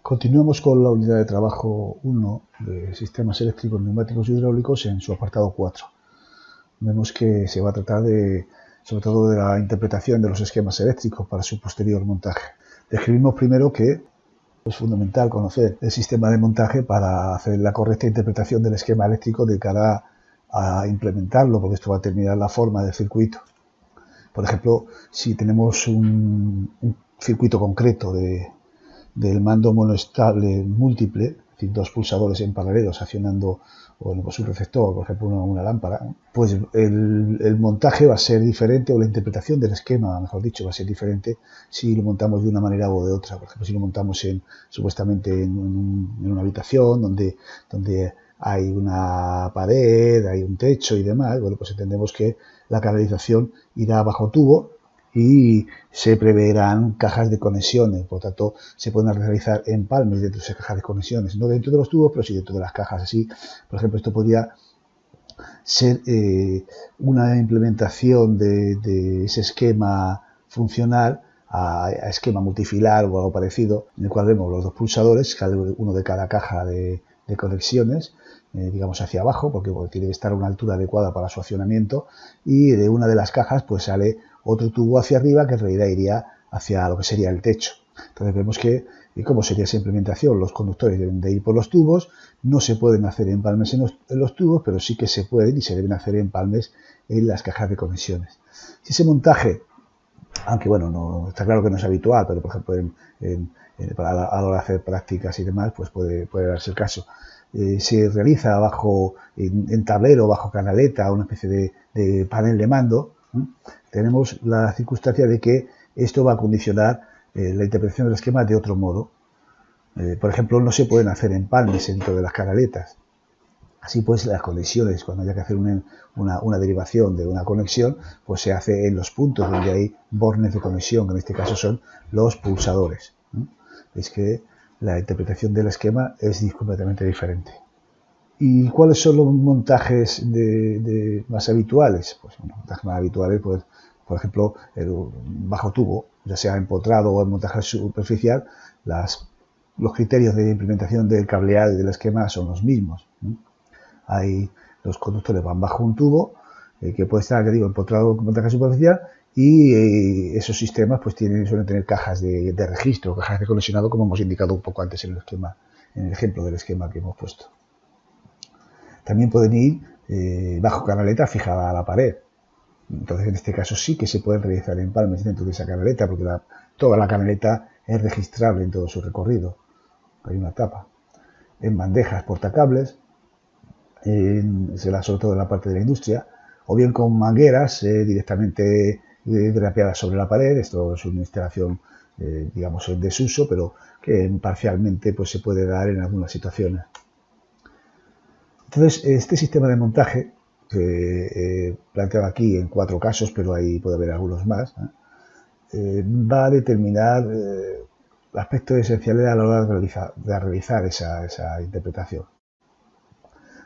Continuamos con la unidad de trabajo 1 de sistemas eléctricos, neumáticos y hidráulicos en su apartado 4. Vemos que se va a tratar sobre todo de la interpretación de los esquemas eléctricos para su posterior montaje. Describimos primero que es fundamental conocer el sistema de montaje para hacer la correcta interpretación del esquema eléctrico de cara a implementarlo, porque esto va a determinar la forma del circuito. Por ejemplo, si tenemos un circuito concreto del mando monoestable múltiple, es decir, dos pulsadores en paralelo accionando pues un receptor, por ejemplo una lámpara, pues el montaje va a ser diferente, o la interpretación del esquema, mejor dicho, va a ser diferente si lo montamos de una manera o de otra. Por ejemplo, si lo montamos supuestamente en una habitación donde hay una pared, hay un techo y demás, bueno, pues entendemos que la canalización irá bajo tubo y se preverán cajas de conexiones, por tanto se pueden realizar empalmes dentro de esas cajas de conexiones, no dentro de los tubos, pero sí dentro de las cajas. Así, por ejemplo, esto podría ser una implementación de ese esquema funcional a esquema multifilar o algo parecido, en el cual vemos los dos pulsadores, uno de cada caja de conexiones, digamos hacia abajo, porque tiene que estar a una altura adecuada para su accionamiento, y de una de las cajas pues sale otro tubo hacia arriba que en realidad iría hacia lo que sería el techo. Entonces vemos que, ¿cómo sería esa implementación? Los conductores deben de ir por los tubos, no se pueden hacer empalmes en los tubos, pero sí que se pueden y se deben hacer empalmes en las cajas de conexiones. Si ese montaje, aunque bueno, no está claro que no es habitual, pero por ejemplo a la hora de hacer prácticas y demás, pues puede darse el caso. Se realiza en tablero, bajo canaleta, una especie de panel de mando, tenemos la circunstancia de que esto va a condicionar la interpretación del esquema de otro modo. Por ejemplo, no se pueden hacer empalmes dentro de las canaletas. Así pues, las conexiones, cuando haya que hacer una derivación de una conexión, pues se hace en los puntos donde hay bornes de conexión, que en este caso son los pulsadores. Es que la interpretación del esquema es completamente diferente. ¿Y cuáles son los montajes más habituales? Pues los montajes más habituales, pues, por ejemplo, el bajo tubo, ya sea empotrado o en montaje superficial, los criterios de implementación del cableado y del esquema son los mismos. Los conductores van bajo un tubo que puede estar, empotrado con montaje superficial, y esos sistemas pues suelen tener cajas de registro, cajas de conexionado, como hemos indicado un poco antes en el ejemplo del esquema que hemos puesto. También pueden ir bajo canaleta fijada a la pared. Entonces, en este caso sí que se pueden realizar empalmes dentro de esa canaleta, porque toda la canaleta es registrable en todo su recorrido. Hay una tapa. En bandejas portacables, sobre todo en la parte de la industria, o bien con mangueras directamente drapeadas sobre la pared. Esto es una instalación, digamos, en desuso, pero que parcialmente pues, se puede dar en algunas situaciones. Entonces, este sistema de montaje, planteado aquí en 4 casos, pero ahí puede haber algunos más, va a determinar aspectos esenciales a la hora de realizar esa interpretación.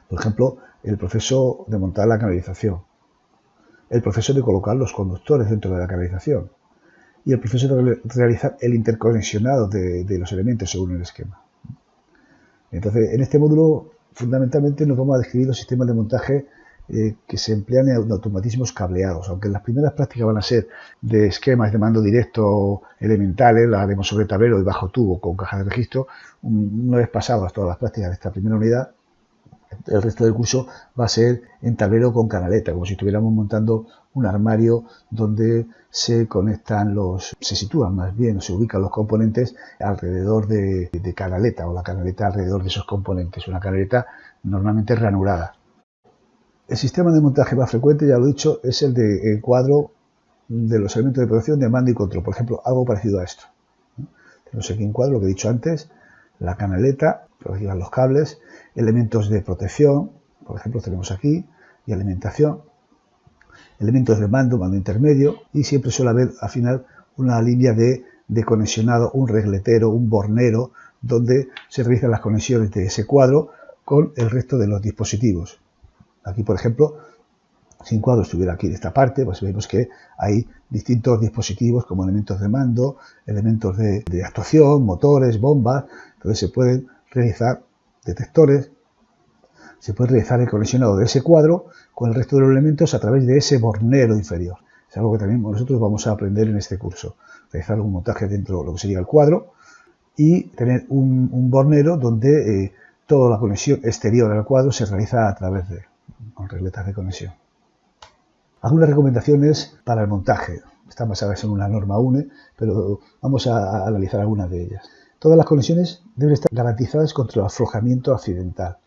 Por ejemplo, el proceso de montar la canalización, el proceso de colocar los conductores dentro de la canalización y el proceso de realizar el interconexionado de los elementos según el esquema. Entonces, en este módulo fundamentalmente nos vamos a describir los sistemas de montaje que se emplean en automatismos cableados, aunque las primeras prácticas van a ser de esquemas de mando directo elementales, las haremos sobre tablero y bajo tubo con caja de registro. Una vez pasadas todas las prácticas de esta primera unidad, el resto del curso va a ser en tablero con canaleta, como si estuviéramos montando un armario donde se sitúan más bien, o se ubican los componentes alrededor de canaleta, o la canaleta alrededor de esos componentes, una canaleta normalmente ranurada. El sistema de montaje más frecuente, ya lo he dicho, es el de cuadro de los elementos de producción de mando y control. Por ejemplo, algo parecido a esto. Tenemos aquí un cuadro, lo que he dicho antes, la canaleta, que llevan los cables, elementos de protección, por ejemplo, tenemos aquí, y alimentación, elementos de mando intermedio, y siempre suele haber al final una línea de conexionado, un regletero, un bornero, donde se realizan las conexiones de ese cuadro con el resto de los dispositivos. Aquí, por ejemplo, Si un cuadro estuviera aquí en esta parte, pues vemos que hay distintos dispositivos como elementos de mando, elementos de actuación, motores, bombas. Entonces se pueden realizar detectores, se puede realizar el conexionado de ese cuadro con el resto de los elementos a través de ese bornero inferior. Es algo que también nosotros vamos a aprender en este curso. Realizar un montaje dentro de lo que sería el cuadro y tener un bornero donde toda la conexión exterior al cuadro se realiza a través de con regletas de conexión. Algunas recomendaciones para el montaje. Están basadas en una norma UNE, pero vamos a analizar algunas de ellas. Todas las conexiones deben estar garantizadas contra el aflojamiento accidental.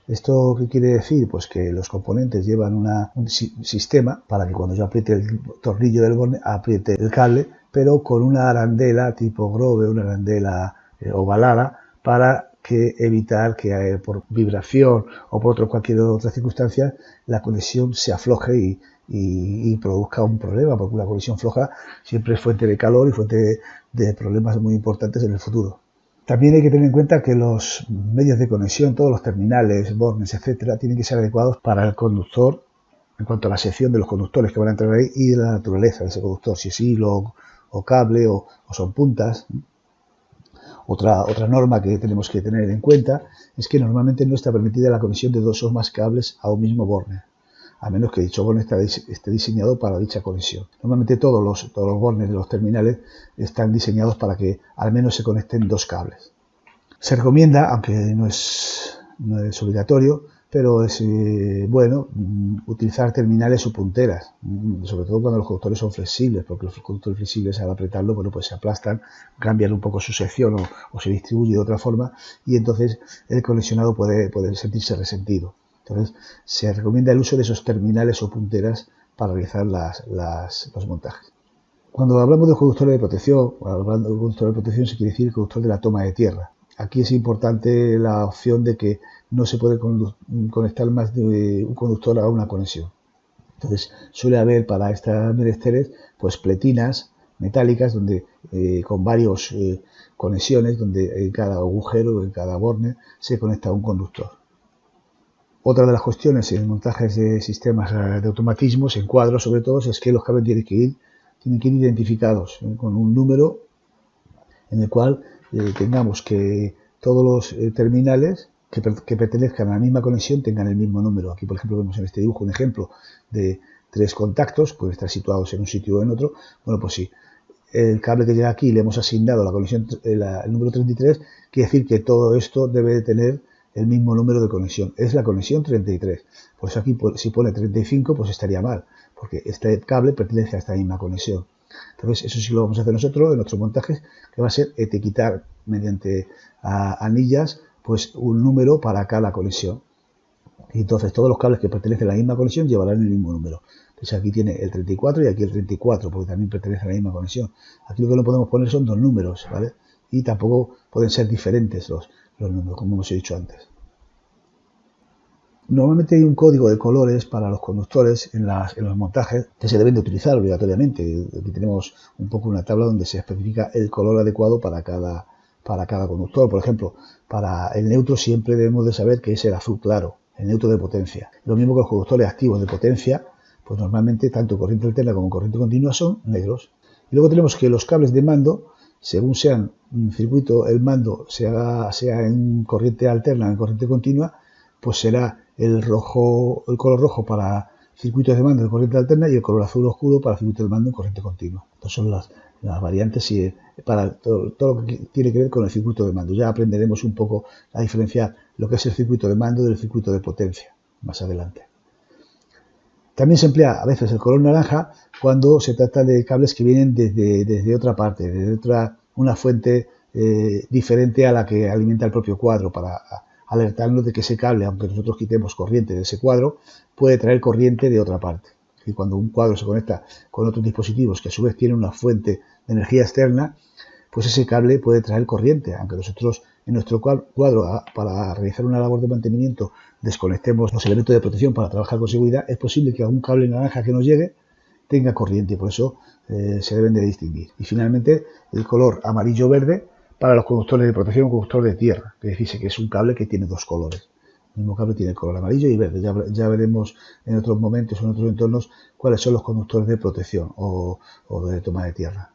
¿Esto qué quiere decir? Pues que los componentes llevan un sistema para que cuando yo apriete el tornillo del borne, apriete el cable, pero con una arandela tipo Grove, una arandela ovalada, para que evitar que por vibración o por cualquier otra circunstancia la conexión se afloje y produzca un problema, porque una conexión floja siempre es fuente de calor y fuente de problemas muy importantes en el futuro. También hay que tener en cuenta que los medios de conexión, todos los terminales, bornes, etcétera, tienen que ser adecuados para el conductor en cuanto a la sección de los conductores que van a entrar ahí y de la naturaleza de ese conductor, si es hilo o cable o son puntas. Otra norma que tenemos que tener en cuenta es que normalmente no está permitida la conexión de dos o más cables a un mismo borne, a menos que dicho borne esté diseñado para dicha conexión. Normalmente todos los bornes de los terminales están diseñados para que al menos se conecten dos cables. Se recomienda, aunque no es obligatorio, pero es bueno utilizar terminales o punteras, sobre todo cuando los conductores son flexibles, porque los conductores flexibles al apretarlo, bueno, pues se aplastan, cambian un poco su sección o se distribuye de otra forma y entonces el conexionado puede sentirse resentido. Entonces se recomienda el uso de esos terminales o punteras para realizar los montajes. Cuando hablamos de conductores de protección, se quiere decir el conductor de la toma de tierra. Aquí es importante la opción de que no se puede conectar más de un conductor a una conexión. Entonces suele haber para estas menesteres pues pletinas metálicas donde con varias conexiones donde en cada agujero, en cada borne se conecta un conductor. Otra de las cuestiones en montajes de sistemas de automatismos, en cuadros sobre todo, es que los cables tienen que ir identificados con un número en el cual tengamos que todos los terminales que pertenezcan a la misma conexión tengan el mismo número. Aquí, por ejemplo, vemos en este dibujo un ejemplo de 3 contactos, pueden estar situados en un sitio o en otro. Bueno, pues sí, el cable que llega aquí le hemos asignado la conexión, el número 33, quiere decir que todo esto debe de tener el mismo número de conexión. Es la conexión 33. Por eso aquí, si pone 35, pues estaría mal, porque este cable pertenece a esta misma conexión. Entonces, eso sí lo vamos a hacer nosotros en nuestros montajes, que va a ser etiquetar mediante anillas pues un número para cada conexión. Y entonces todos los cables que pertenecen a la misma conexión llevarán el mismo número. Entonces aquí tiene el 34 y aquí el 34, porque también pertenece a la misma conexión. Aquí lo que no podemos poner son 2 números, ¿vale? Y tampoco pueden ser diferentes los números, como hemos dicho antes. Normalmente hay un código de colores para los conductores en los montajes que se deben de utilizar obligatoriamente. Aquí tenemos un poco una tabla donde se especifica el color adecuado para cada conductor. Por ejemplo, para el neutro siempre debemos de saber que es el azul claro, el neutro de potencia. Lo mismo que los conductores activos de potencia, pues normalmente tanto corriente alterna como corriente continua son negros. Y luego tenemos que los cables de mando, según sean un circuito, el mando sea en corriente alterna o en corriente continua, pues será el color rojo para circuitos de mando de corriente alterna y el color azul oscuro para circuitos de mando en corriente continua. Estas son las variantes para todo lo que tiene que ver con el circuito de mando. Ya aprenderemos un poco a diferenciar lo que es el circuito de mando del circuito de potencia más adelante. También se emplea a veces el color naranja cuando se trata de cables que vienen desde otra parte, desde una fuente diferente a la que alimenta el propio cuadro, para alertarnos de que ese cable, aunque nosotros quitemos corriente de ese cuadro, puede traer corriente de otra parte. Y cuando un cuadro se conecta con otros dispositivos que a su vez tienen una fuente de energía externa, pues ese cable puede traer corriente. Aunque nosotros en nuestro cuadro, para realizar una labor de mantenimiento, desconectemos los elementos de protección para trabajar con seguridad, es posible que algún cable naranja que nos llegue tenga corriente, por eso se deben de distinguir. Y finalmente el color amarillo-verde para los conductores de protección o conductor de tierra, que dice que es un cable que tiene 2 colores. El mismo cable tiene color amarillo y verde. Ya veremos en otros momentos, en otros entornos, cuáles son los conductores de protección o de toma de tierra.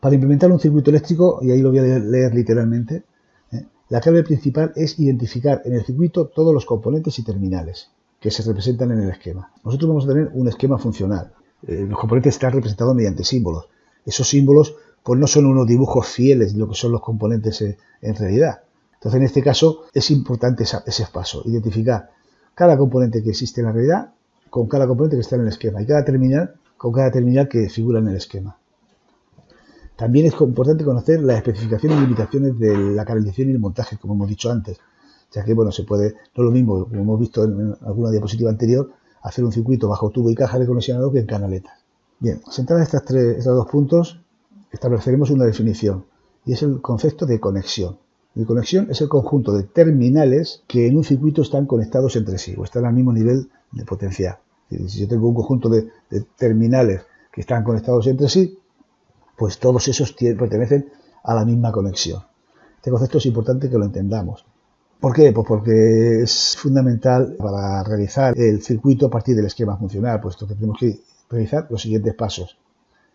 Para implementar un circuito eléctrico, y ahí lo voy a leer literalmente, la clave principal es identificar en el circuito todos los componentes y terminales que se representan en el esquema. Nosotros vamos a tener un esquema funcional. Los componentes están representados mediante símbolos. Esos símbolos pues no son unos dibujos fieles de lo que son los componentes en realidad. Entonces, en este caso, es importante ese paso, identificar cada componente que existe en la realidad con cada componente que está en el esquema y cada terminal con cada terminal que figura en el esquema. También es importante conocer las especificaciones y limitaciones de la canalización y el montaje, como hemos dicho antes, ya que bueno, se puede, no es lo mismo, como hemos visto en alguna diapositiva anterior, hacer un circuito bajo tubo y caja de conexionado que en canaletas. Bien, sentadas estos dos puntos, estableceremos una definición, y es el concepto de conexión. La conexión es el conjunto de terminales que en un circuito están conectados entre sí, o están al mismo nivel de potencial. Si yo tengo un conjunto de terminales que están conectados entre sí, pues todos esos pertenecen a la misma conexión. Este concepto es importante que lo entendamos. ¿Por qué? Pues porque es fundamental para realizar el circuito a partir del esquema funcional, puesto que tenemos que realizar los siguientes pasos.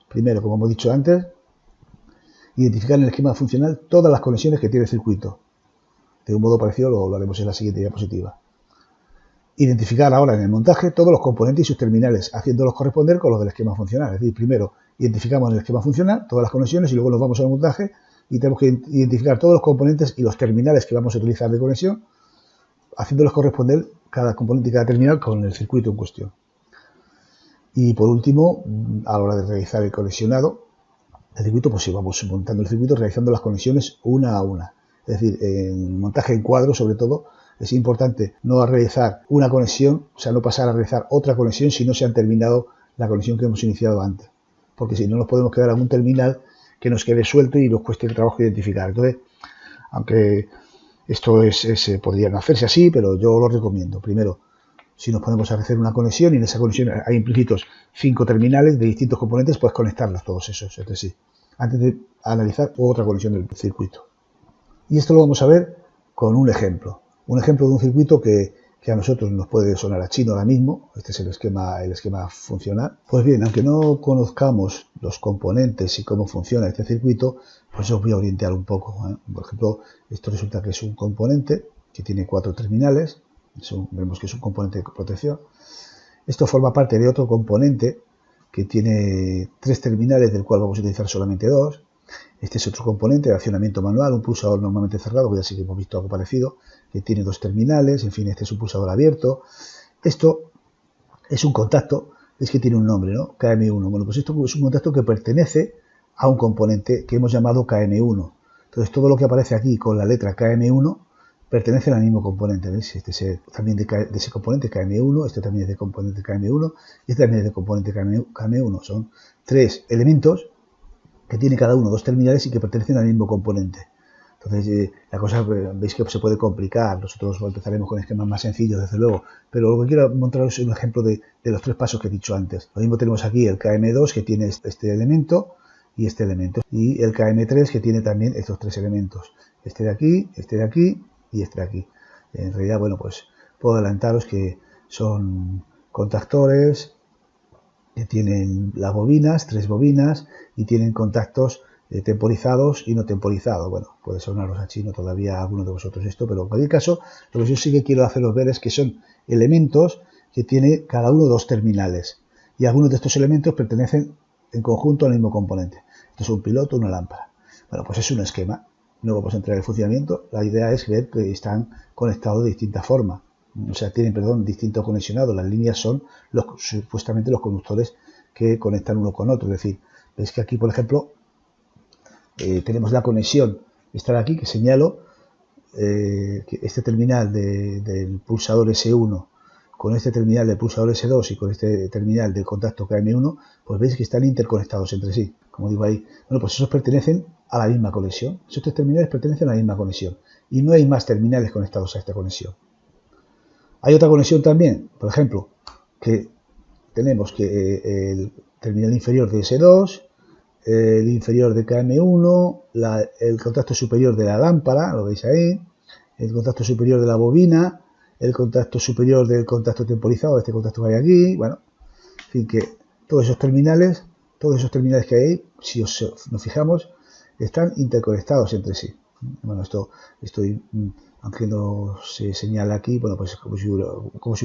Primero, como hemos dicho antes, identificar en el esquema funcional todas las conexiones que tiene el circuito. De un modo parecido lo haremos en la siguiente diapositiva. Identificar ahora en el montaje todos los componentes y sus terminales, haciéndolos corresponder con los del esquema funcional. Es decir, primero identificamos en el esquema funcional todas las conexiones y luego nos vamos al montaje y tenemos que identificar todos los componentes y los terminales que vamos a utilizar de conexión, haciéndolos corresponder cada componente y cada terminal con el circuito en cuestión. Y por último, a la hora de realizar el conexionado, el circuito, pues si vamos montando el circuito, realizando las conexiones una a una. Es decir, en montaje en cuadro, sobre todo, es importante no realizar una conexión, o sea, no pasar a realizar otra conexión si no se ha terminado la conexión que hemos iniciado antes. Porque si no, nos podemos quedar en un terminal que nos quede suelto y nos cueste el trabajo identificar. Entonces, aunque esto podría no hacerse así, pero yo lo recomiendo. Primero, si nos ponemos a hacer una conexión y en esa conexión hay implícitos 5 terminales de distintos componentes, pues conectarlos todos esos entre sí, antes de analizar otra conexión del circuito. Y esto lo vamos a ver con un ejemplo de un circuito que a nosotros nos puede sonar a chino ahora mismo. Este es el esquema funcional. Pues bien, aunque no conozcamos los componentes y cómo funciona este circuito, pues yo os voy a orientar un poco, ¿eh? Por ejemplo, esto resulta que es un componente que tiene 4 terminales. Vemos que es un componente de protección. Esto forma parte de otro componente que tiene 3 terminales, del cual vamos a utilizar solamente 2. Este es otro componente de accionamiento manual, un pulsador normalmente cerrado, que ya sí que hemos visto algo parecido, que tiene 2 terminales. En fin, este es un pulsador abierto. Esto es un contacto, es que tiene un nombre, ¿no? KM1. Bueno, pues esto es un contacto que pertenece a un componente que hemos llamado KM1. Entonces, todo lo que aparece aquí con la letra KM1 pertenece al mismo componente, ¿veis? Este es también de ese componente KM1, este también es de componente KM1 y este también es de componente KM1. Son 3 elementos que tiene cada uno 2 terminales y que pertenecen al mismo componente. Entonces, la cosa, veis que se puede complicar. Nosotros empezaremos con esquemas más sencillos, desde luego, pero lo que quiero mostraros es un ejemplo de los 3 pasos que he dicho antes. Lo mismo tenemos aquí el KM2, que tiene este elemento y este elemento, y el KM3, que tiene también estos 3 elementos, este de aquí y este de aquí. En realidad, bueno, pues puedo adelantaros que son contactores que tienen las bobinas, 3 bobinas, y tienen contactos temporizados y no temporizados. Bueno, puede sonaros a chino todavía a alguno de vosotros esto, pero en cualquier caso, lo que yo sí que quiero haceros ver es que son elementos que tiene cada uno 2 terminales, y algunos de estos elementos pertenecen en conjunto al mismo componente. Esto es un piloto, una lámpara. Bueno, pues es un esquema. No vamos a entrar en el funcionamiento. La idea es ver que están conectados de distinta forma. O sea, tienen, distintos conexionados. Las líneas son supuestamente los conductores que conectan uno con otro. Es decir, veis que aquí, por ejemplo, tenemos la conexión. Esta de aquí que señalo, que este terminal del pulsador S1 con este terminal del pulsador S2 y con este terminal del contacto KM1, pues veis que están interconectados entre sí. Como digo ahí, bueno, pues esos pertenecen a la misma conexión. Esos 3 terminales pertenecen a la misma conexión. Y no hay más terminales conectados a esta conexión. Hay otra conexión también, por ejemplo, que tenemos que el terminal inferior de S2, el inferior de KM1, el contacto superior de la lámpara, lo veis ahí, el contacto superior de la bobina, el contacto superior del contacto temporizado, este contacto que hay aquí, bueno, en fin, que todos esos terminales que hay ahí, si nos fijamos, están interconectados entre sí. Bueno, esto estoy, aunque no se señala aquí, bueno, pues como si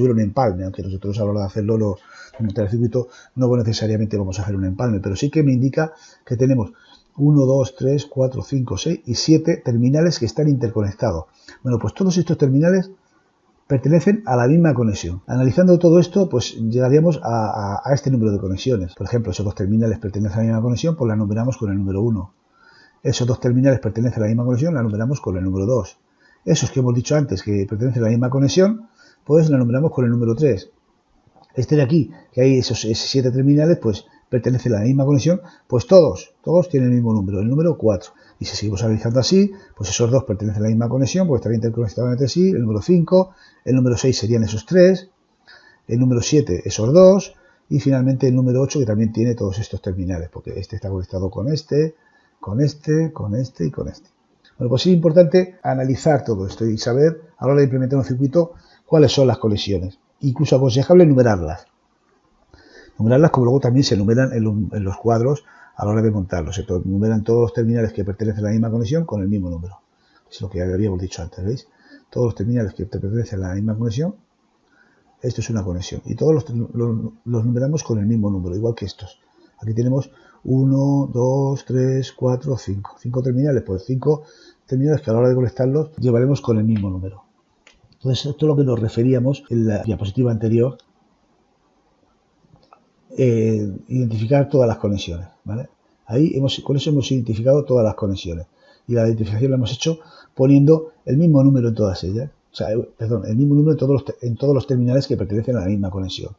hubiera un empalme, aunque nosotros a la hora de hacerlo, de montar el circuito, no necesariamente vamos a hacer un empalme, pero sí que me indica que tenemos 1, 2, 3, 4, 5, 6 y 7 terminales que están interconectados. Bueno, pues todos estos terminales pertenecen a la misma conexión. Analizando todo esto, pues llegaríamos a este número de conexiones. Por ejemplo, esos dos terminales pertenecen a la misma conexión, pues la numeramos con el número 1. Esos dos terminales pertenecen a la misma conexión, la numeramos con el número 2. Esos que hemos dicho antes que pertenecen a la misma conexión, pues la numeramos con el número 3. Este de aquí, que hay esos 7 terminales, pues pertenecen a la misma conexión, pues todos tienen el mismo número, el número 4. Y si seguimos analizando así, pues esos dos pertenecen a la misma conexión, pues están interconectados entre sí, el número 5, el número 6 serían esos 3, el número 7 esos 2, y finalmente el número 8 que también tiene todos estos terminales, porque este está conectado con este, con este, con este y con este. Bueno, pues es importante analizar todo esto y saber a la hora de implementar un circuito cuáles son las conexiones. Incluso aconsejable numerarlas. Numerarlas como luego también se numeran en los cuadros a la hora de montarlos. Se numeran todos los terminales que pertenecen a la misma conexión con el mismo número. Es lo que habíamos dicho antes, ¿veis? Todos los terminales que pertenecen a la misma conexión, esto es una conexión. Y todos los numeramos con el mismo número, igual que estos. Aquí tenemos 1, 2, 3, 4, 5. 5 terminales, pues 5 terminales que a la hora de conectarlos llevaremos con el mismo número. Entonces, esto es lo que nos referíamos en la diapositiva anterior, identificar todas las conexiones, ¿vale? Ahí con eso hemos identificado todas las conexiones. Y la identificación la hemos hecho poniendo el mismo número en todas ellas. O sea, perdón, el mismo número en todos los terminales que pertenecen a la misma conexión.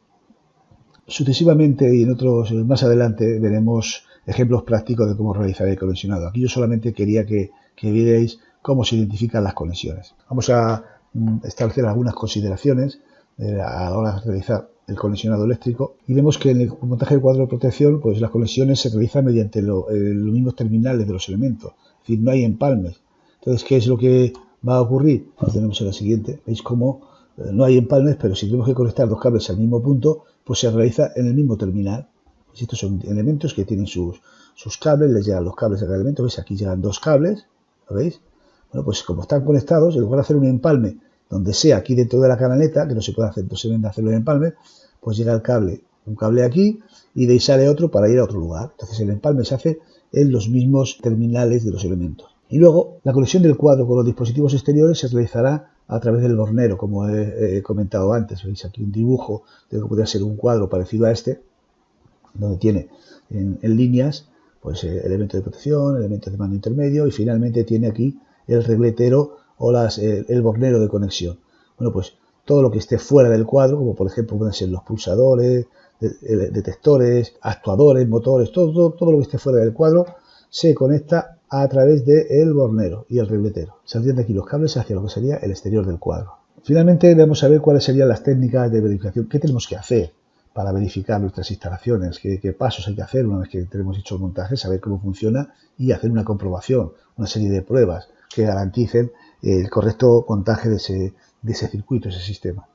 Sucesivamente y en otros más adelante veremos ejemplos prácticos de cómo realizar el conexionado. Aquí yo solamente quería que vierais cómo se identifican las conexiones. Vamos a establecer algunas consideraciones a la hora de realizar el conexionado eléctrico y vemos que en el montaje del cuadro de protección pues las conexiones se realizan mediante los mismos terminales de los elementos, es decir, no hay empalmes. Entonces, ¿qué es lo que va a ocurrir? Lo tenemos en la siguiente. Veis cómo no hay empalmes, pero si tenemos que conectar dos cables al mismo punto, pues se realiza en el mismo terminal. Pues estos son elementos que tienen sus cables, les llegan los cables a cada elemento. ¿Veis? Aquí llegan dos cables, ¿lo veis? Bueno, pues como están conectados, en lugar de hacer un empalme donde sea aquí dentro de la canaleta, que no se puede hacer, no se vende hacerlo en empalme, pues llega un cable aquí y de ahí sale otro para ir a otro lugar. Entonces el empalme se hace en los mismos terminales de los elementos. Y luego la conexión del cuadro con los dispositivos exteriores se realizará a través del bornero, como he comentado antes. Veis aquí un dibujo de lo que podría ser un cuadro parecido a este, donde tiene en líneas pues elementos de protección, elementos de mando intermedio y finalmente tiene aquí el regletero o el bornero de conexión. Bueno, pues todo lo que esté fuera del cuadro, como por ejemplo pueden ser los pulsadores, detectores, actuadores, motores, todo lo que esté fuera del cuadro se conecta a través del bornero y el regletero. Saldrían de aquí los cables hacia lo que sería el exterior del cuadro. Finalmente vamos a ver cuáles serían las técnicas de verificación. ¿Qué tenemos que hacer para verificar nuestras instalaciones? ¿Qué pasos hay que hacer una vez que tenemos hecho el montaje? Saber cómo funciona y hacer una comprobación, una serie de pruebas que garanticen el correcto montaje de ese circuito, ese sistema.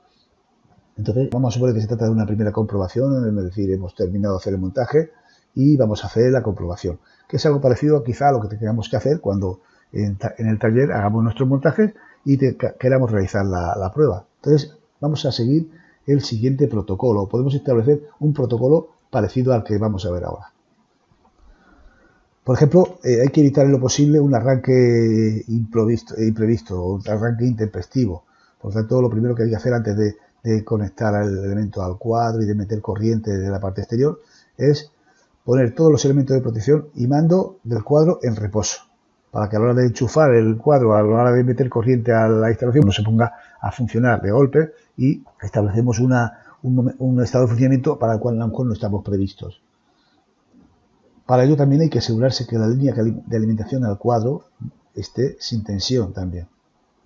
Entonces vamos a suponer que se trata de una primera comprobación, es decir, hemos terminado de hacer el montaje y vamos a hacer la comprobación, que es algo parecido quizá a lo que tengamos que hacer cuando en el taller hagamos nuestros montajes y queramos realizar la prueba. Entonces vamos a seguir el siguiente protocolo. Podemos establecer un protocolo parecido al que vamos a ver ahora. Por ejemplo, hay que evitar en lo posible un arranque imprevisto o un arranque intempestivo. Por lo tanto, lo primero que hay que hacer antes de conectar el elemento al cuadro y de meter corriente de la parte exterior es poner todos los elementos de protección y mando del cuadro en reposo, para que a la hora de enchufar el cuadro, a la hora de meter corriente a la instalación, no se ponga a funcionar de golpe y establecemos un estado de funcionamiento para el cual a lo mejor no estamos previstos. Para ello también hay que asegurarse que la línea de alimentación al cuadro esté sin tensión también.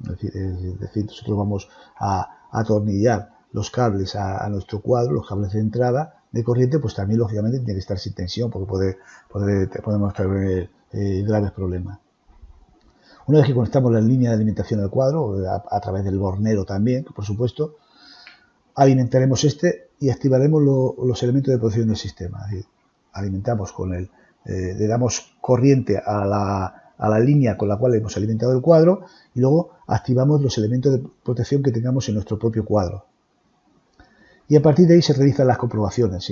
Es decir, nosotros vamos a atornillar los cables a nuestro cuadro, los cables de entrada de corriente, pues también lógicamente tiene que estar sin tensión porque podemos tener graves problemas. Una vez que conectamos la línea de alimentación al cuadro, a través del bornero también, por supuesto, alimentaremos este y activaremos los elementos de protección del sistema. Es decir, alimentamos le damos corriente a la línea con la cual hemos alimentado el cuadro y luego activamos los elementos de protección que tengamos en nuestro propio cuadro. Y a partir de ahí se realizan las comprobaciones.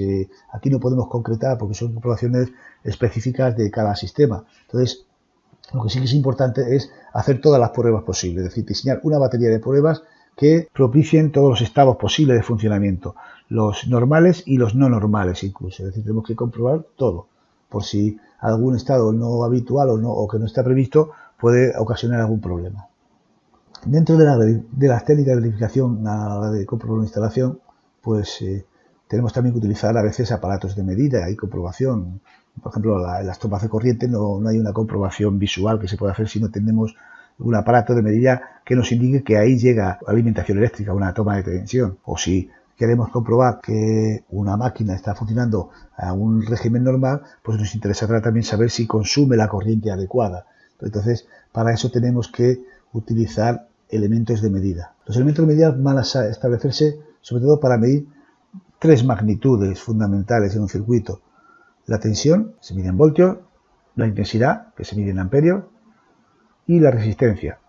Aquí no podemos concretar porque son comprobaciones específicas de cada sistema. Entonces, lo que sí que es importante es hacer todas las pruebas posibles, es decir, diseñar una batería de pruebas que propicien todos los estados posibles de funcionamiento, los normales y los no normales incluso. Es decir, tenemos que comprobar todo, por si algún estado no habitual o que no está previsto puede ocasionar algún problema. Dentro de las técnicas de verificación a la hora de comprobar una instalación, pues tenemos también que utilizar a veces aparatos de medida y comprobación. Por ejemplo, en las tomas de corriente no hay una comprobación visual que se pueda hacer si no tenemos un aparato de medida que nos indique que ahí llega alimentación eléctrica, una toma de tensión. O si queremos comprobar que una máquina está funcionando a un régimen normal, pues nos interesará también saber si consume la corriente adecuada. Entonces, para eso tenemos que utilizar elementos de medida. Los elementos de medida van a establecerse sobre todo para medir tres magnitudes fundamentales en un circuito. La tensión, que se mide en voltios, la intensidad, que se mide en amperios, y la resistencia.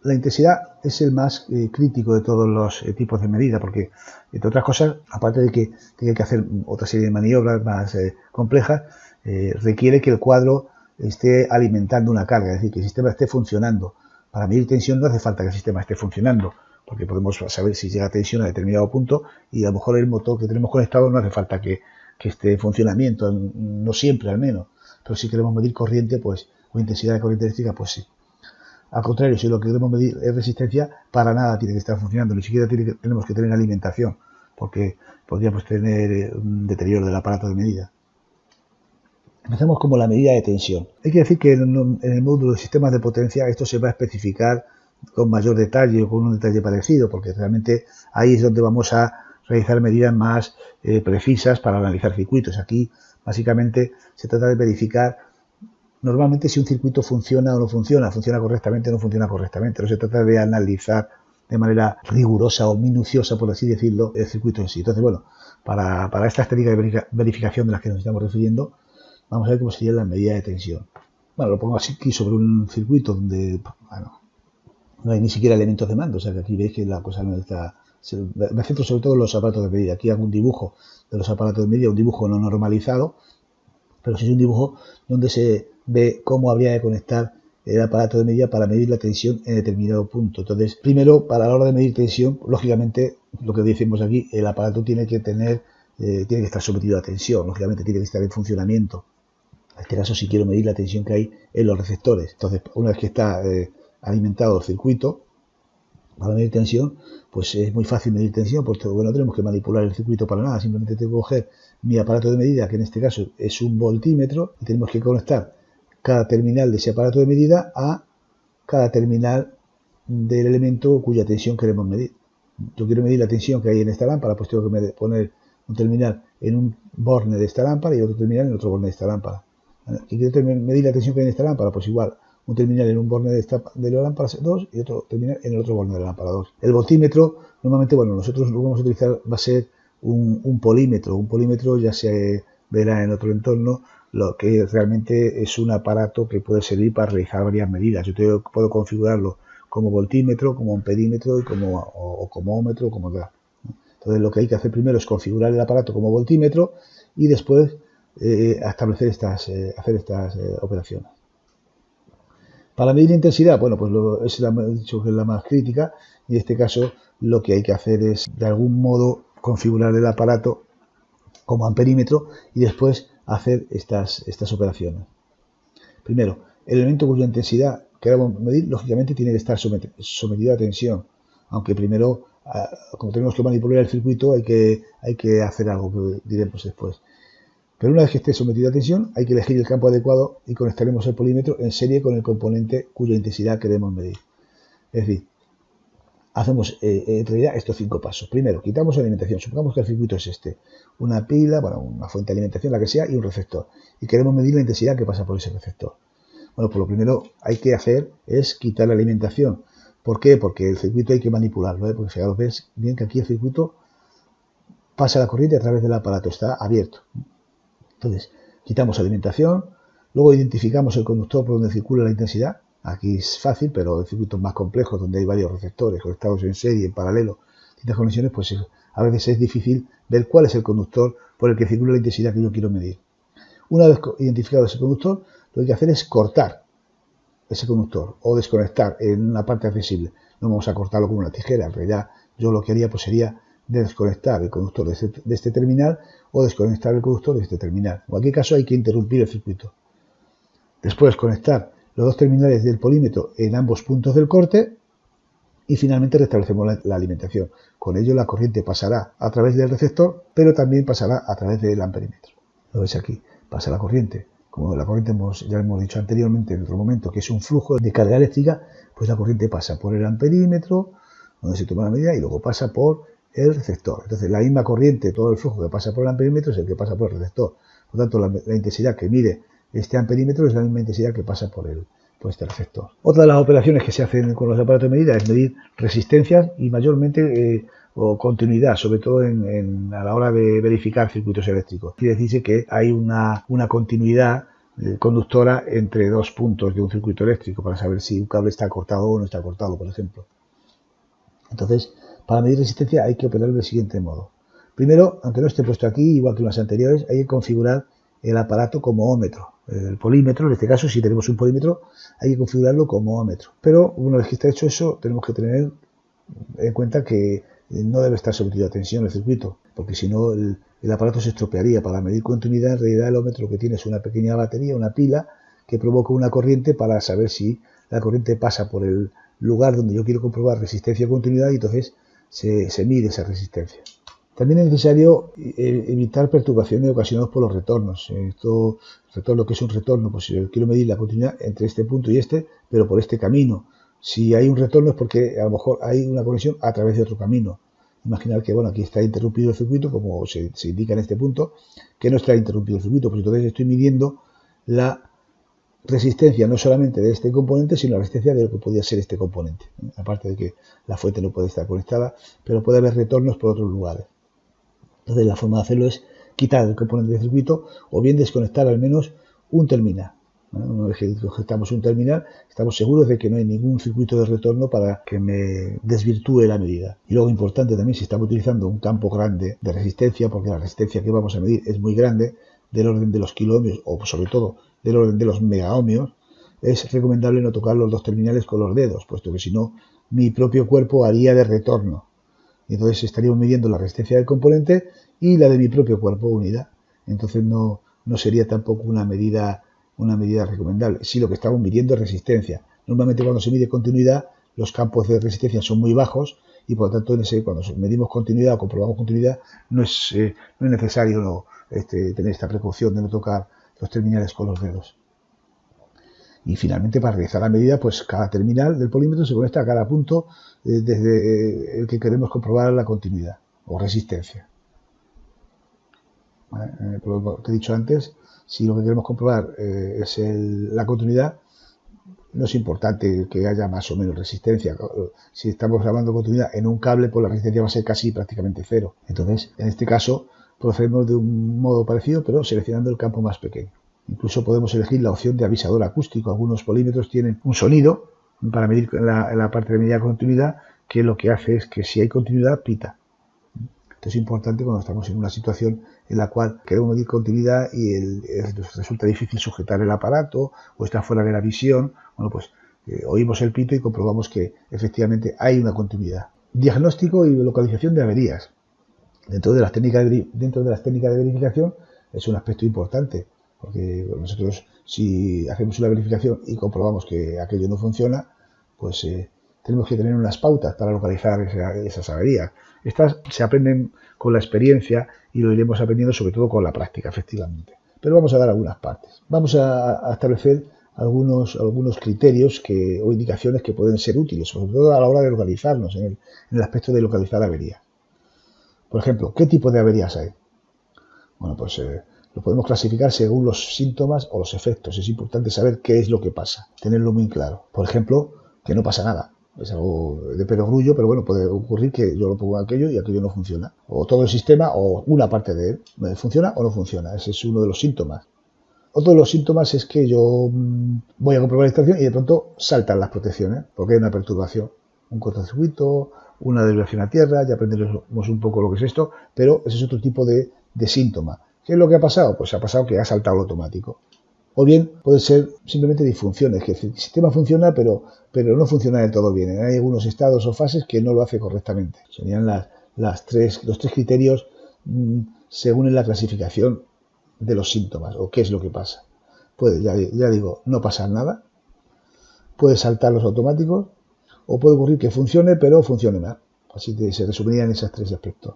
La intensidad es el más crítico de todos los tipos de medida, porque, entre otras cosas, aparte de que tiene que hacer otra serie de maniobras más complejas, requiere que el cuadro esté alimentando una carga, es decir, que el sistema esté funcionando. Para medir tensión no hace falta que el sistema esté funcionando, porque podemos saber si llega tensión a determinado punto y a lo mejor el motor que tenemos conectado no hace falta que esté en funcionamiento, no siempre al menos, pero si queremos medir corriente pues o intensidad de corriente eléctrica, pues sí. Al contrario, si lo que queremos medir es resistencia, para nada tiene que estar funcionando, ni siquiera tenemos que tener alimentación, porque podríamos tener un deterioro del aparato de medida. Empezamos como la medida de tensión. Hay que decir que en el módulo de sistemas de potencia esto se va a especificar con mayor detalle o con un detalle parecido, porque realmente ahí es donde vamos a realizar medidas más precisas para analizar circuitos. Aquí básicamente se trata de verificar normalmente si un circuito funciona o no funciona, funciona correctamente o no funciona correctamente. No se trata de analizar de manera rigurosa o minuciosa, por así decirlo, el circuito en sí. Entonces, bueno, para estas técnicas de verificación de las que nos estamos refiriendo, vamos a ver cómo sería la medida de tensión. Bueno, lo pongo así aquí sobre un circuito donde, bueno, no hay ni siquiera elementos de mando, o sea que aquí veis que la cosa no está... Me centro sobre todo en los aparatos de medida. Aquí hago un dibujo de los aparatos de medida, un dibujo no normalizado, pero sí es un dibujo donde se ve cómo habría de conectar el aparato de medida para medir la tensión en determinado punto. Entonces, primero, para la hora de medir tensión, lógicamente, lo que decimos aquí, el aparato tiene que estar sometido a tensión, lógicamente tiene que estar en funcionamiento. En este caso, si quiero medir la tensión que hay en los receptores. Entonces, una vez que está alimentado el circuito para medir tensión, pues es muy fácil medir tensión, porque bueno, no tenemos que manipular el circuito para nada, simplemente tengo que coger mi aparato de medida, que en este caso es un voltímetro, y tenemos que conectar cada terminal de ese aparato de medida a cada terminal del elemento cuya tensión queremos medir. Yo quiero medir la tensión que hay en esta lámpara, pues tengo que poner un terminal en un borne de esta lámpara y otro terminal en otro borne de esta lámpara. ¿Y quiero medir la tensión que hay en esta lámpara? Pues igual, un terminal en un borne de la lámpara 2 y otro terminal en el otro borne de la lámpara 2. El voltímetro, normalmente, bueno, nosotros lo que vamos a utilizar va a ser un polímetro. Un polímetro ya se verá en otro entorno, lo que realmente es un aparato que puede servir para realizar varias medidas. Yo puedo configurarlo como voltímetro, como amperímetro y como ohmmetro, como tal. Entonces lo que hay que hacer primero es configurar el aparato como voltímetro y después hacer estas operaciones. Para medir la intensidad, bueno, pues he dicho que es la más crítica, y en este caso lo que hay que hacer es de algún modo configurar el aparato como amperímetro y después hacer estas operaciones. Primero, el elemento cuya intensidad queramos medir, lógicamente tiene que estar sometido a tensión, aunque primero, como tenemos que manipular el circuito, hay que hacer algo que diremos después. Pero una vez que esté sometido a tensión, hay que elegir el campo adecuado y conectaremos el polímetro en serie con el componente cuya intensidad queremos medir. Es decir, hacemos en realidad estos 5 pasos. Primero, quitamos la alimentación. Supongamos que el circuito es una pila, bueno, una fuente de alimentación, la que sea, y un receptor. Y queremos medir la intensidad que pasa por ese receptor. Bueno, pues lo primero hay que hacer es quitar la alimentación. ¿Por qué? Porque el circuito hay que manipularlo, porque fijaros, ves bien que aquí el circuito pasa la corriente a través del aparato, está abierto. Entonces, quitamos alimentación, luego identificamos el conductor por donde circula la intensidad. Aquí es fácil, pero en circuitos más complejos, donde hay varios receptores conectados en serie, en paralelo, distintas conexiones, pues a veces es difícil ver cuál es el conductor por el que circula la intensidad que yo quiero medir. Una vez identificado ese conductor, lo que hay que hacer es cortar ese conductor o desconectar en una parte accesible. No vamos a cortarlo con una tijera, en realidad yo lo que haría pues sería desconectar el conductor de este terminal o desconectar el conductor de este terminal. En cualquier caso hay que interrumpir el circuito. Después conectar los dos terminales del polímetro en ambos puntos del corte y finalmente restablecemos la alimentación. Con ello la corriente pasará a través del receptor, pero también pasará a través del amperímetro. Lo ves aquí, pasa la corriente. Como la corriente ya hemos dicho anteriormente en otro momento que es un flujo de carga eléctrica, pues la corriente pasa por el amperímetro, donde se toma la medida, y luego pasa por el receptor. Entonces la misma corriente, todo el flujo que pasa por el amperímetro es el que pasa por el receptor. Por lo tanto, la intensidad que mide este amperímetro es la misma intensidad que pasa por este receptor. Otra de las operaciones que se hacen con los aparatos de medida es medir resistencias y mayormente o continuidad, sobre todo a la hora de verificar circuitos eléctricos. Quiere decirse que hay una continuidad conductora entre dos puntos de un circuito eléctrico para saber si un cable está cortado o no está cortado, por ejemplo. Entonces, para medir resistencia hay que operar del siguiente modo. Primero, aunque no esté puesto aquí, igual que en las anteriores, hay que configurar el aparato como ómetro. El polímetro, en este caso, si tenemos un polímetro, hay que configurarlo como ómetro. Pero una vez que está hecho eso, tenemos que tener en cuenta que no debe estar sometido a tensión el circuito, porque si no el aparato se estropearía. Para medir continuidad, en realidad el ómetro que tiene es una pequeña batería, una pila, que provoca una corriente para saber si la corriente pasa por el lugar donde yo quiero comprobar resistencia o continuidad, y entonces se mide esa resistencia. También es necesario evitar perturbaciones ocasionadas por los retornos. Retorno, ¿qué es un retorno? Pues yo quiero medir la continuidad entre este punto y este, pero por este camino. Si hay un retorno es porque a lo mejor hay una conexión a través de otro camino. Imaginar que, bueno, aquí está interrumpido el circuito, como se indica en este punto, que no está interrumpido el circuito, pues entonces estoy midiendo la resistencia no solamente de este componente, sino la resistencia de lo que podría ser este componente. Aparte de que la fuente no puede estar conectada, pero puede haber retornos por otros lugares. Entonces la forma de hacerlo es quitar el componente del circuito o bien desconectar al menos un terminal. Una vez que desconectamos un terminal, estamos seguros de que no hay ningún circuito de retorno para que me desvirtúe la medida. Y luego importante también, si estamos utilizando un campo grande de resistencia, porque la resistencia que vamos a medir es muy grande, del orden de los kiloohmios o sobre todo del orden de los megaohmios, es recomendable no tocar los dos terminales con los dedos, puesto que si no, mi propio cuerpo haría de retorno. Y entonces estaríamos midiendo la resistencia del componente y la de mi propio cuerpo unida. Entonces no sería tampoco una medida recomendable. Si lo que estamos midiendo es resistencia. Normalmente cuando se mide continuidad, los campos de resistencia son muy bajos y por lo tanto cuando medimos continuidad o comprobamos continuidad no es necesario tener esta precaución de no tocar los terminales con los dedos. Y finalmente, para realizar la medida, pues cada terminal del polímetro se conecta a cada punto desde el que queremos comprobar la continuidad o resistencia. ¿Vale? Por lo que he dicho antes, si lo que queremos comprobar es la continuidad, no es importante que haya más o menos resistencia. Si estamos hablando de continuidad en un cable, pues la resistencia va a ser casi prácticamente cero. Entonces, en este caso, procedemos de un modo parecido, pero seleccionando el campo más pequeño. Incluso podemos elegir la opción de avisador acústico. Algunos polímetros tienen un sonido para medir la parte de medida de continuidad, que lo que hace es que si hay continuidad, pita. Esto es importante cuando estamos en una situación en la cual queremos medir continuidad y nos resulta difícil sujetar el aparato o está fuera de la visión. Bueno, pues oímos el pito y comprobamos que efectivamente hay una continuidad. Diagnóstico y localización de averías. Dentro de las técnicas de verificación es un aspecto importante, porque nosotros si hacemos una verificación y comprobamos que aquello no funciona, pues tenemos que tener unas pautas para localizar esas averías. Estas se aprenden con la experiencia y lo iremos aprendiendo sobre todo con la práctica, efectivamente. Pero vamos a dar algunas partes. Vamos a establecer algunos criterios o indicaciones que pueden ser útiles, sobre todo a la hora de localizarnos, en el aspecto de localizar averías. Por ejemplo, ¿qué tipo de averías hay? Bueno, pues Lo podemos clasificar según los síntomas o los efectos. Es importante saber qué es lo que pasa, tenerlo muy claro. Por ejemplo, que no pasa nada. Es algo de perogrullo, pero bueno, puede ocurrir que yo lo pongo aquello y aquello no funciona. O todo el sistema o una parte de él funciona o no funciona. Ese es uno de los síntomas. Otro de los síntomas es que yo voy a comprobar la instalación y de pronto saltan las protecciones, porque hay una perturbación, un cortocircuito, una desviación a tierra, ya aprenderemos un poco lo que es esto, pero ese es otro tipo de síntoma. ¿Qué es lo que ha pasado? Pues ha pasado que ha saltado lo automático. O bien puede ser simplemente disfunciones, que el sistema funciona pero no funciona del todo bien. Hay algunos estados o fases que no lo hace correctamente. Serían los tres criterios según la clasificación de los síntomas o qué es lo que pasa. Puede, ya digo, no pasar nada, puede saltar los automáticos o puede ocurrir que funcione pero funcione mal. Así que se resumirían esos tres aspectos.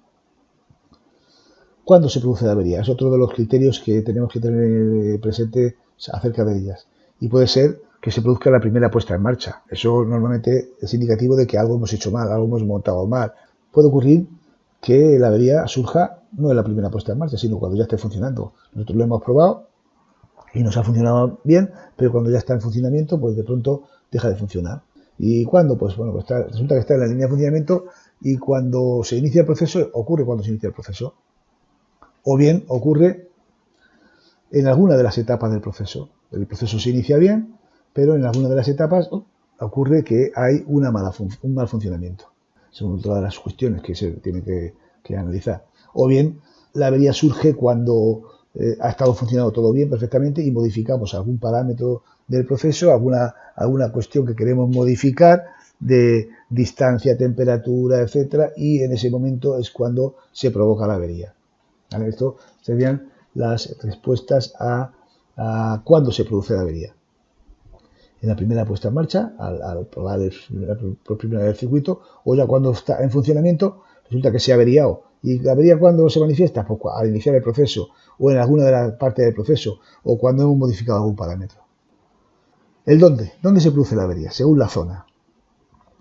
¿Cuándo se produce la avería? Es otro de los criterios que tenemos que tener presente acerca de ellas. Y puede ser que se produzca la primera puesta en marcha. Eso normalmente es indicativo de que algo hemos hecho mal, algo hemos montado mal. Puede ocurrir que la avería surja no en la primera puesta en marcha, sino cuando ya esté funcionando. Nosotros lo hemos probado y nos ha funcionado bien, pero cuando ya está en funcionamiento, pues de pronto deja de funcionar. ¿Y cuándo? Pues bueno, resulta que está en la línea de funcionamiento y cuando se inicia el proceso, ocurre cuando se inicia el proceso. O bien ocurre en alguna de las etapas del proceso. El proceso se inicia bien, pero en alguna de las etapas ocurre que hay un mal funcionamiento. Son todas las cuestiones que se tienen que analizar. O bien la avería surge cuando ha estado funcionando todo bien, perfectamente, y modificamos algún parámetro del proceso, alguna cuestión que queremos modificar de distancia, temperatura, etcétera, y en ese momento es cuando se provoca la avería. ¿Vale? Esto serían las respuestas a cuándo se produce la avería. En la primera puesta en marcha, al probar por primera vez el circuito, o ya cuando está en funcionamiento, resulta que se ha averiado. ¿Y la avería cuándo se manifiesta? Pues al iniciar el proceso, o en alguna de las partes del proceso, o cuando hemos modificado algún parámetro. ¿El dónde? ¿Dónde se produce la avería? Según la zona.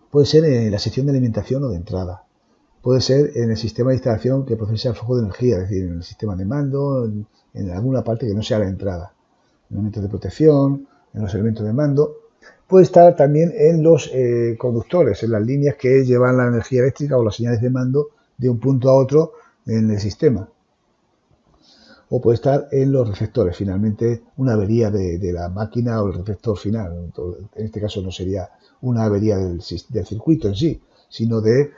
Puede ser en la sección de alimentación o de entrada. Puede ser en el sistema de instalación que procesa el flujo de energía, es decir, en el sistema de mando, en alguna parte que no sea la entrada. En elementos de protección, en los elementos de mando. Puede estar también en los conductores, en las líneas que llevan la energía eléctrica o las señales de mando de un punto a otro en el sistema. O puede estar en los receptores, finalmente una avería de la máquina o el receptor final. En este caso no sería una avería del circuito en sí, sino de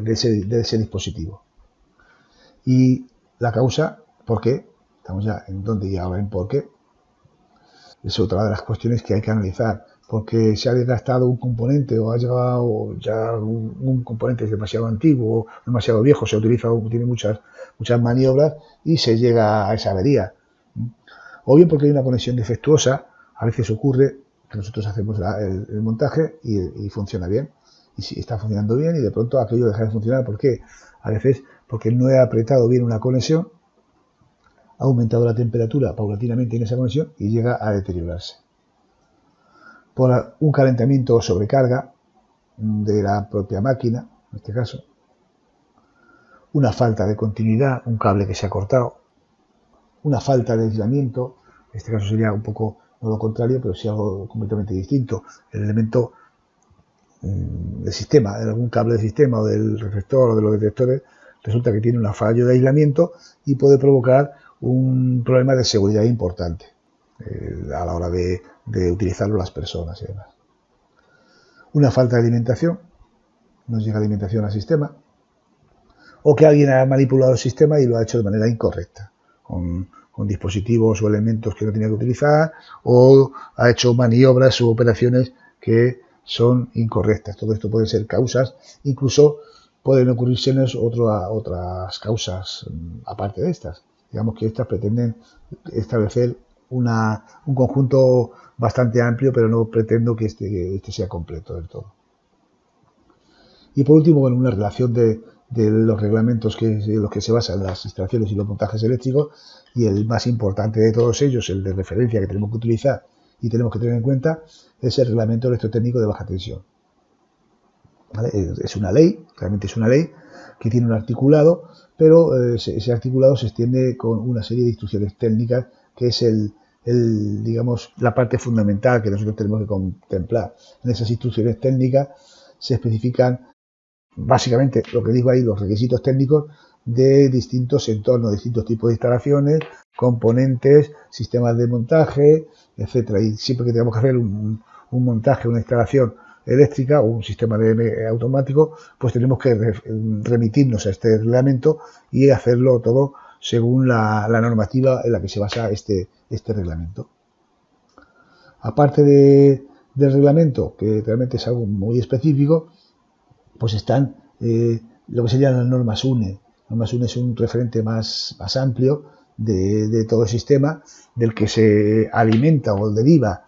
ese dispositivo. Y la causa, ¿por qué? Estamos ya en dónde y ahora en por qué. Es otra de las cuestiones que hay que analizar. Porque se ha desgastado un componente o ha llegado ya un componente demasiado antiguo o demasiado viejo, se ha utilizado, tiene muchas maniobras y se llega a esa avería. O bien porque hay una conexión defectuosa, a veces ocurre que nosotros hacemos el montaje y funciona bien. Y si está funcionando bien y de pronto aquello deja de funcionar. ¿Por qué? A veces porque no he apretado bien una conexión, ha aumentado la temperatura paulatinamente en esa conexión y llega a deteriorarse. Por un calentamiento o sobrecarga de la propia máquina, en este caso, una falta de continuidad, un cable que se ha cortado, una falta de aislamiento, en este caso sería un poco no lo contrario, pero sí algo completamente distinto, el elemento del sistema, de algún cable del sistema o del receptor o de los detectores, resulta que tiene un fallo de aislamiento y puede provocar un problema de seguridad importante a la hora de utilizarlo las personas y demás. Una falta de alimentación, no llega alimentación al sistema, o que alguien ha manipulado el sistema y lo ha hecho de manera incorrecta, con dispositivos o elementos que no tenía que utilizar, o ha hecho maniobras u operaciones que son incorrectas. Todo esto puede ser causas, incluso pueden ocurrirse otras causas aparte de estas. Digamos que estas pretenden establecer un conjunto bastante amplio, pero no pretendo que este sea completo del todo. Y por último, bueno, una relación de los reglamentos en los que se basan las instalaciones y los montajes eléctricos, y el más importante de todos ellos, el de referencia que tenemos que utilizar y tenemos que tener en cuenta, es el reglamento electrotécnico de baja tensión. ¿vale? Es una ley, realmente es una ley que tiene un articulado, pero ese articulado se extiende con una serie de instrucciones técnicas que es digamos, la parte fundamental que nosotros tenemos que contemplar. En esas instrucciones técnicas se especifican básicamente lo que digo ahí, los requisitos técnicos de distintos entornos, distintos tipos de instalaciones, componentes, sistemas de montaje, etcétera. Y siempre que tengamos que hacer un montaje, una instalación eléctrica o un sistema automático, pues tenemos que remitirnos a este reglamento y hacerlo todo según la normativa en la que se basa este reglamento. Aparte del reglamento, que realmente es algo muy específico, pues están lo que serían las normas UNE. Normas UNE es un referente más amplio de todo el sistema, del que se alimenta o deriva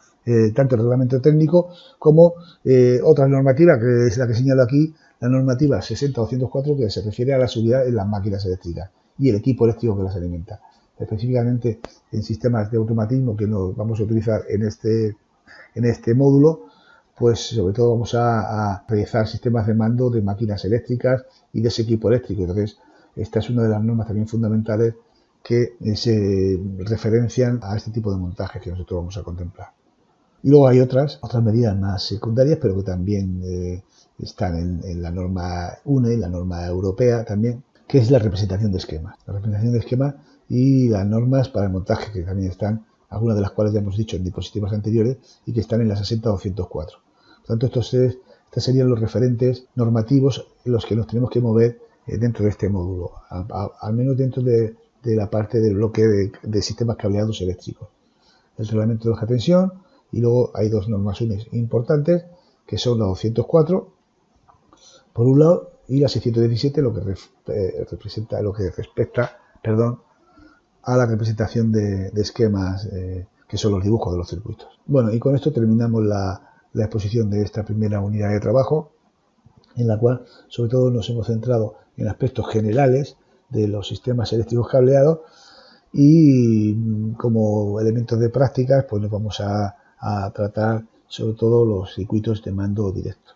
tanto el reglamento técnico como otra normativa, que es la que señalo aquí, la normativa 60-204, que se refiere a la seguridad en las máquinas eléctricas y el equipo eléctrico que las alimenta. Específicamente en sistemas de automatismo que nos vamos a utilizar en este módulo, pues sobre todo vamos a realizar sistemas de mando de máquinas eléctricas y de ese equipo eléctrico. Entonces, esta es una de las normas también fundamentales que se referencian a este tipo de montajes que nosotros vamos a contemplar. Y luego hay otras medidas más secundarias, pero que también están en la norma UNE, la norma europea también, que es la representación de esquemas. La representación de esquemas y las normas para el montaje, que también están, algunas de las cuales ya hemos dicho en diapositivas anteriores, y que están en la 60-204. Por tanto, estos serían los referentes normativos en los que nos tenemos que mover dentro de este módulo, al menos dentro de la parte del bloque de sistemas cableados eléctricos. El reglamento de baja tensión, y luego hay dos normas UNE importantes, que son la 204, por un lado, y la 617, lo que respecta a la representación de esquemas, que son los dibujos de los circuitos. Bueno, y con esto terminamos la exposición de esta primera unidad de trabajo, en la cual sobre todo nos hemos centrado en aspectos generales de los sistemas eléctricos cableados, y como elementos de prácticas pues nos vamos a tratar sobre todo los circuitos de mando directo.